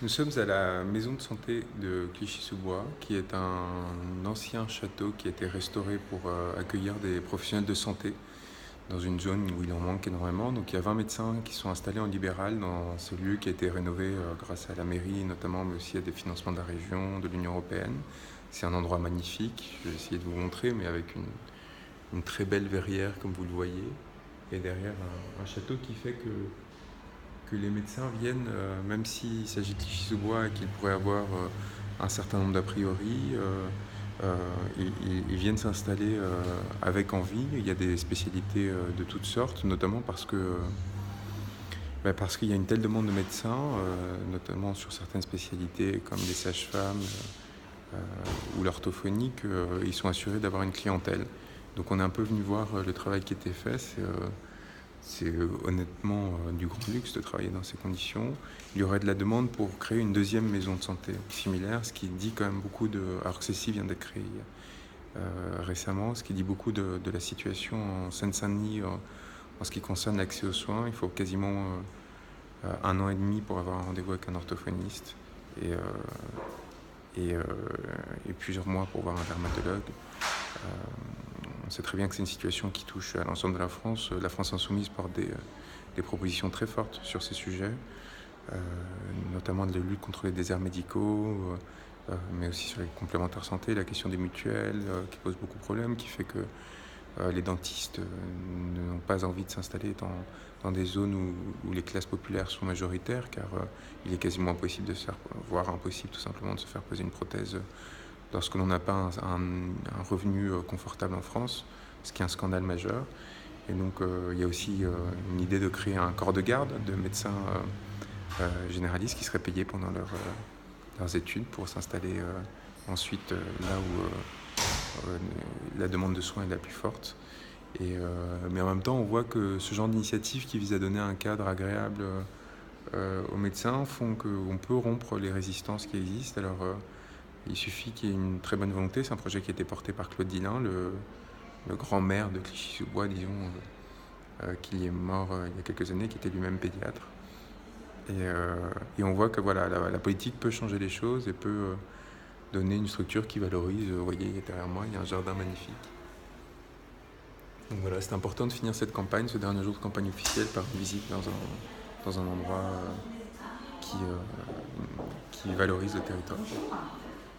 Nous sommes à la maison de santé de Clichy-sous-Bois, qui est un ancien château qui a été restauré pour accueillir des professionnels de santé dans une zone où il en manque énormément. Donc il y a 20 médecins qui sont installés en libéral dans ce lieu qui a été rénové grâce à la mairie notamment, mais aussi à des financements de la région, de l'Union européenne. C'est un endroit magnifique, je vais essayer de vous montrer, mais avec une très belle verrière comme vous le voyez. Et derrière un château qui fait que les médecins viennent, même s'il s'agit de Clichy-sous-Bois et qu'ils pourraient avoir un certain nombre d'a priori, ils viennent s'installer avec envie. Il y a des spécialités de toutes sortes, notamment parce qu'il y a une telle demande de médecins, notamment sur certaines spécialités comme les sages-femmes ou l'orthophonie, qu'ils sont assurés d'avoir une clientèle. Donc on est un peu venu voir le travail qui était fait. C'est honnêtement du grand luxe de travailler dans ces conditions. Il y aurait de la demande pour créer une deuxième maison de santé similaire, ce qui dit quand même beaucoup de... Alors que celle-ci vient d'être créée récemment, ce qui dit beaucoup de la situation en Seine-Saint-Denis en ce qui concerne l'accès aux soins. Il faut quasiment 1 an et demi pour avoir un rendez-vous avec un orthophoniste et, euh, et plusieurs mois pour voir un dermatologue. On sait très bien que c'est une situation qui touche à l'ensemble de la France. La France insoumise porte des propositions très fortes sur ces sujets, notamment de la lutte contre les déserts médicaux, mais aussi sur les complémentaires santé, la question des mutuelles qui pose beaucoup de problèmes, qui fait que les dentistes n'ont pas envie de s'installer dans des zones où les classes populaires sont majoritaires, car il est quasiment impossible de se faire, voire impossible tout simplement de se faire poser une prothèse lorsque l'on n'a pas un revenu confortable en France, ce qui est un scandale majeur. Et donc il y a aussi une idée de créer un corps de garde de médecins généralistes qui seraient payés pendant leurs études pour s'installer ensuite là où la demande de soins est la plus forte. Mais en même temps, on voit que ce genre d'initiative qui vise à donner un cadre agréable aux médecins font qu'on peut rompre les résistances qui existent. Alors, il suffit qu'il y ait une très bonne volonté. C'est un projet qui a été porté par Claude Dillain, le grand maire de Clichy-sous-Bois, disons, qui est mort il y a quelques années, qui était lui-même pédiatre. Et on voit que voilà, la politique peut changer les choses et peut donner une structure qui valorise. Vous voyez, derrière moi, il y a un jardin magnifique. Donc voilà, c'est important de finir cette campagne, ce dernier jour de campagne officielle, par une visite dans un endroit qui valorise le territoire.